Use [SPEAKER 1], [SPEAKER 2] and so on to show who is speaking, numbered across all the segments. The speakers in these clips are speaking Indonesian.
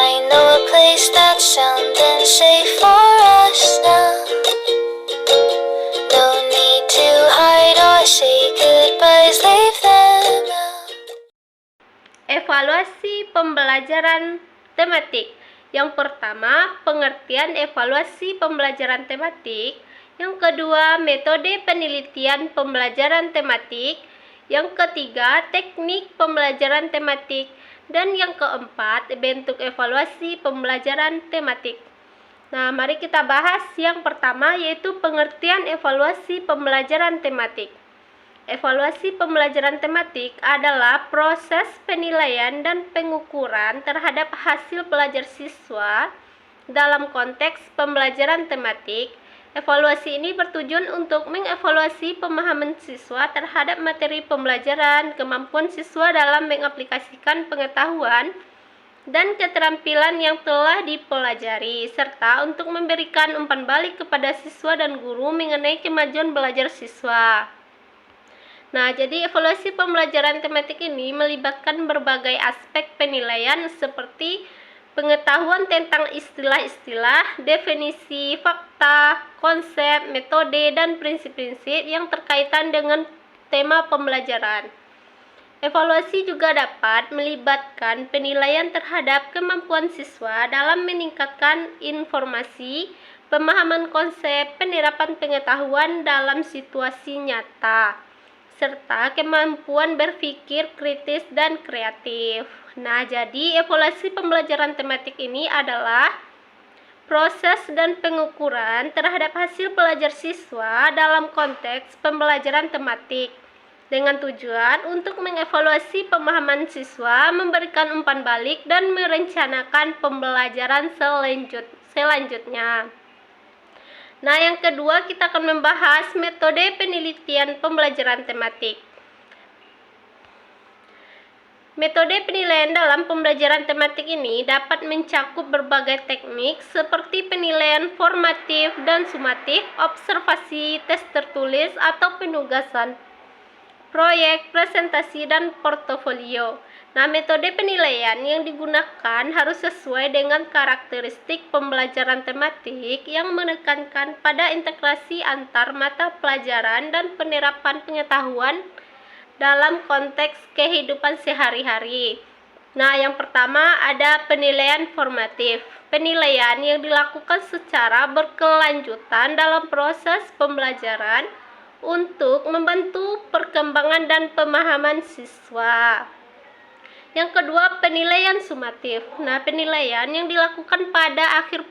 [SPEAKER 1] I know a place that's sound and safe for us now. No need to hide or say goodbyes, leave them out.
[SPEAKER 2] Evaluasi pembelajaran tematik. Yang pertama, pengertian evaluasi pembelajaran tematik. Yang kedua, metode penelitian pembelajaran tematik. Yang ketiga, teknik pembelajaran tematik. Dan yang keempat, bentuk evaluasi pembelajaran tematik. Nah, mari kita bahas yang pertama, yaitu pengertian evaluasi pembelajaran tematik. Evaluasi pembelajaran tematik adalah proses penilaian dan pengukuran terhadap hasil belajar siswa dalam konteks pembelajaran tematik. Evaluasi ini bertujuan untuk mengevaluasi pemahaman siswa terhadap materi pembelajaran, kemampuan siswa dalam mengaplikasikan pengetahuan dan keterampilan yang telah dipelajari, serta untuk memberikan umpan balik kepada siswa dan guru mengenai kemajuan belajar siswa. Nah, jadi evaluasi pembelajaran tematik ini melibatkan berbagai aspek penilaian seperti pengetahuan tentang istilah-istilah, definisi, fakta, konsep, metode, dan prinsip-prinsip yang terkaitan dengan tema pembelajaran. Evaluasi juga dapat melibatkan penilaian terhadap kemampuan siswa dalam meningkatkan informasi, pemahaman konsep, penerapan pengetahuan dalam situasi nyata, serta kemampuan berpikir kritis dan kreatif. Nah, jadi evaluasi pembelajaran tematik ini adalah proses dan pengukuran terhadap hasil belajar siswa dalam konteks pembelajaran tematik dengan tujuan untuk mengevaluasi pemahaman siswa, memberikan umpan balik, dan merencanakan pembelajaran selanjutnya. Nah, yang kedua kita akan membahas metode penelitian pembelajaran tematik. Metode penilaian dalam pembelajaran tematik ini dapat mencakup berbagai teknik seperti penilaian formatif dan sumatif, observasi, tes tertulis atau penugasan, proyek, presentasi, dan portofolio. Nah, metode penilaian yang digunakan harus sesuai dengan karakteristik pembelajaran tematik yang menekankan pada integrasi antar mata pelajaran dan penerapan pengetahuan dalam konteks kehidupan sehari-hari. Nah, yang pertama ada penilaian formatif. Penilaian yang dilakukan secara berkelanjutan dalam proses pembelajaran untuk membantu perkembangan dan pemahaman siswa. Yang kedua, penilaian sumatif. Nah, penilaian yang dilakukan pada akhir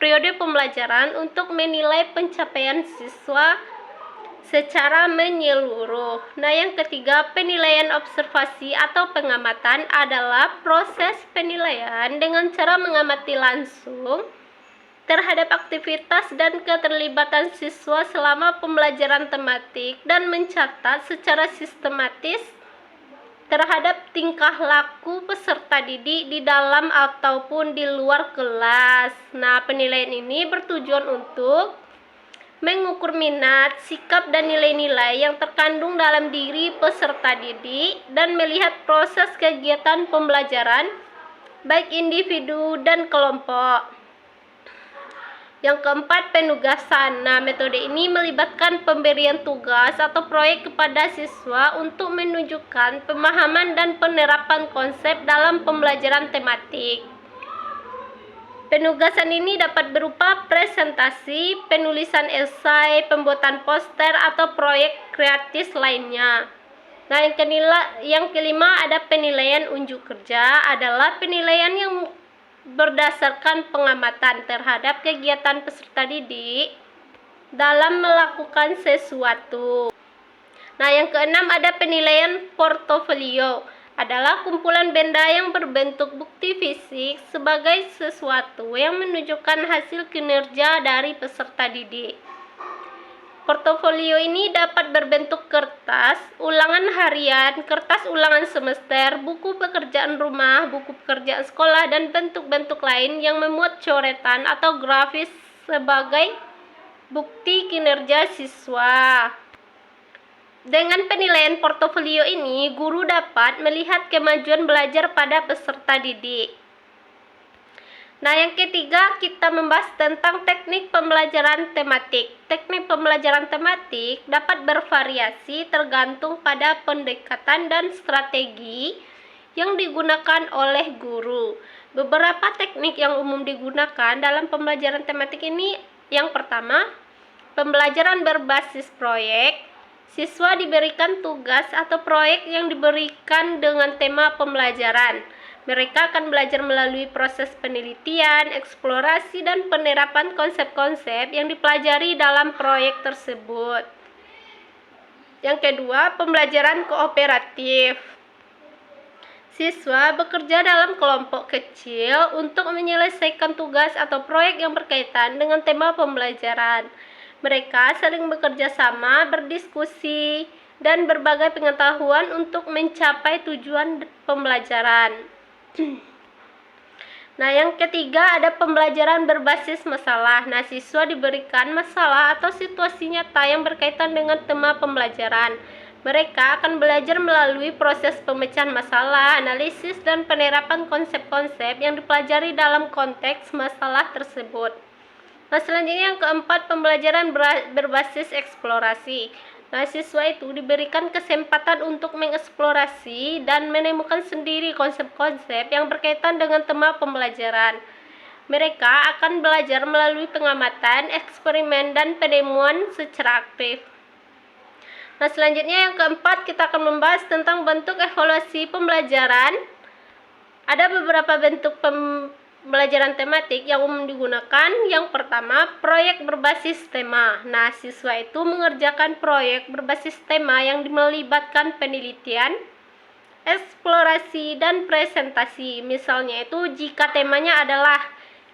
[SPEAKER 2] periode pembelajaran untuk menilai pencapaian siswa secara menyeluruh. Nah, yang ketiga, penilaian observasi atau pengamatan adalah proses penilaian dengan cara mengamati langsung terhadap aktivitas dan keterlibatan siswa selama pembelajaran tematik dan mencatat secara sistematis terhadap tingkah laku peserta didik di dalam ataupun di luar kelas. Nah, penilaian ini bertujuan untuk mengukur minat, sikap, dan nilai-nilai yang terkandung dalam diri peserta didik dan melihat proses kegiatan pembelajaran baik individu dan kelompok. Yang keempat, penugasan. Nah, metode ini melibatkan pemberian tugas atau proyek kepada siswa untuk menunjukkan pemahaman dan penerapan konsep dalam pembelajaran tematik. Penugasan ini dapat berupa presentasi, penulisan esai, pembuatan poster, atau proyek kreatif lainnya. Nah, yang kelima ada penilaian unjuk kerja, adalah penilaian yang berdasarkan pengamatan terhadap kegiatan peserta didik dalam melakukan sesuatu. Nah, yang keenam ada penilaian portofolio, adalah kumpulan benda yang berbentuk bukti fisik sebagai sesuatu yang menunjukkan hasil kinerja dari peserta didik. Portofolio ini dapat berbentuk kertas ulangan harian, kertas ulangan semester, buku pekerjaan rumah, buku pekerjaan sekolah, dan bentuk-bentuk lain yang memuat coretan atau grafis sebagai bukti kinerja siswa. Dengan penilaian portofolio ini, guru dapat melihat kemajuan belajar pada peserta didik. Nah, yang ketiga kita membahas tentang teknik pembelajaran tematik. Teknik pembelajaran tematik dapat bervariasi tergantung pada pendekatan dan strategi yang digunakan oleh guru. Beberapa teknik yang umum digunakan dalam pembelajaran tematik ini, yang pertama, pembelajaran berbasis proyek. Siswa diberikan tugas atau proyek yang diberikan dengan tema pembelajaran. Mereka akan belajar melalui proses penelitian, eksplorasi, dan penerapan konsep-konsep yang dipelajari dalam proyek tersebut. Yang kedua, pembelajaran kooperatif. Siswa bekerja dalam kelompok kecil untuk menyelesaikan tugas atau proyek yang berkaitan dengan tema pembelajaran. Mereka saling bekerja sama, berdiskusi, dan berbagai pengetahuan untuk mencapai tujuan pembelajaran. Nah, yang ketiga ada pembelajaran berbasis masalah. Nah, siswa diberikan masalah atau situasi nyata yang berkaitan dengan tema pembelajaran. Mereka akan belajar melalui proses pemecahan masalah, analisis, dan penerapan konsep-konsep yang dipelajari dalam konteks masalah tersebut. Nah, selanjutnya yang keempat, pembelajaran berbasis eksplorasi. Nah, siswa itu diberikan kesempatan untuk mengeksplorasi dan menemukan sendiri konsep-konsep yang berkaitan dengan tema pembelajaran. Mereka akan belajar melalui pengamatan, eksperimen, dan penemuan secara aktif. Nah, selanjutnya yang keempat, kita akan membahas tentang bentuk evaluasi pembelajaran. Ada beberapa bentuk pembelajaran tematik yang umum digunakan. Yang pertama, proyek berbasis tema. Nah, siswa itu mengerjakan proyek berbasis tema yang melibatkan penelitian, eksplorasi, dan presentasi. Misalnya itu jika temanya adalah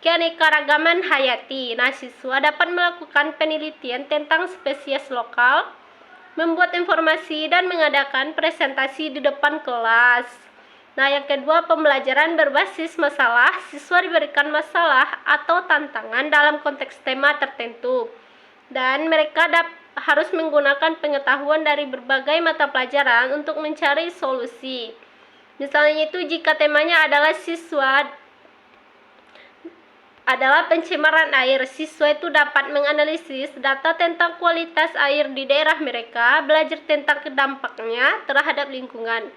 [SPEAKER 2] keanekaragaman hayati. Nah, siswa dapat melakukan penelitian tentang spesies lokal, membuat informasi, dan mengadakan presentasi di depan kelas. Nah, yang kedua, pembelajaran berbasis masalah. Siswa diberikan masalah atau tantangan dalam konteks tema tertentu, dan mereka harus menggunakan pengetahuan dari berbagai mata pelajaran untuk mencari solusi. Misalnya itu jika temanya adalah pencemaran air, siswa itu dapat menganalisis data tentang kualitas air di daerah mereka, belajar tentang dampaknya terhadap lingkungan,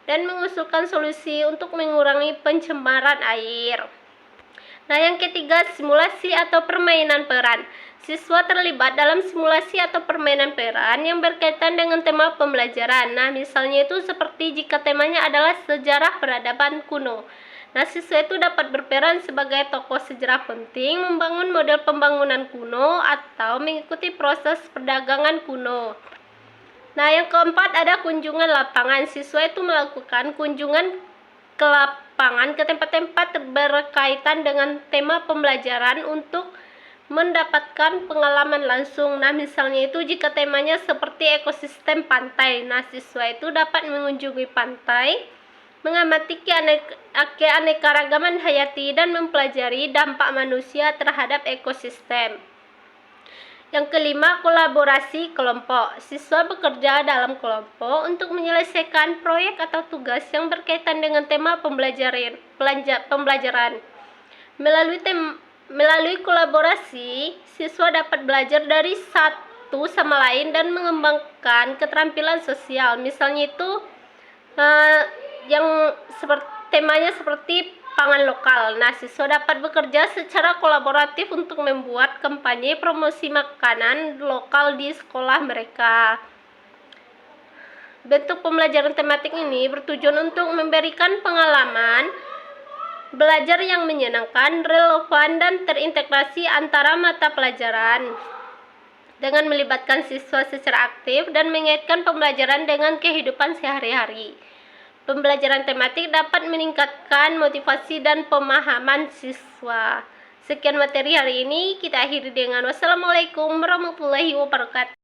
[SPEAKER 2] dan mengusulkan solusi untuk mengurangi pencemaran air. Nah, yang ketiga, simulasi atau permainan peran. Siswa terlibat dalam simulasi atau permainan peran yang berkaitan dengan tema pembelajaran. Nah, misalnya itu seperti jika temanya adalah sejarah peradaban kuno. Nah, siswa itu dapat berperan sebagai tokoh sejarah penting, membangun model pembangunan kuno, atau mengikuti proses perdagangan kuno. Nah, yang keempat ada kunjungan lapangan. Siswa itu melakukan kunjungan ke lapangan ke tempat-tempat berkaitan dengan tema pembelajaran untuk mendapatkan pengalaman langsung. Nah, misalnya itu jika temanya seperti ekosistem pantai. Nah, siswa itu dapat mengunjungi pantai, mengamati keanekaragaman hayati, dan mempelajari dampak manusia terhadap ekosistem. Yang kelima, kolaborasi kelompok. Siswa bekerja dalam kelompok untuk menyelesaikan proyek atau tugas yang berkaitan dengan tema pembelajaran. Melalui kolaborasi, siswa dapat belajar dari satu sama lain dan mengembangkan keterampilan sosial. Misalnya itu yang temanya seperti pangan lokal. Nah, siswa dapat bekerja secara kolaboratif untuk membuat kampanye promosi makanan lokal di sekolah mereka. Bentuk pembelajaran tematik ini bertujuan untuk memberikan pengalaman belajar yang menyenangkan, relevan, dan terintegrasi antara mata pelajaran dengan melibatkan siswa secara aktif dan mengaitkan pembelajaran dengan kehidupan sehari-hari. Pembelajaran tematik dapat meningkatkan motivasi dan pemahaman siswa. Sekian materi hari ini, kita akhiri dengan wassalamualaikum warahmatullahi wabarakatuh.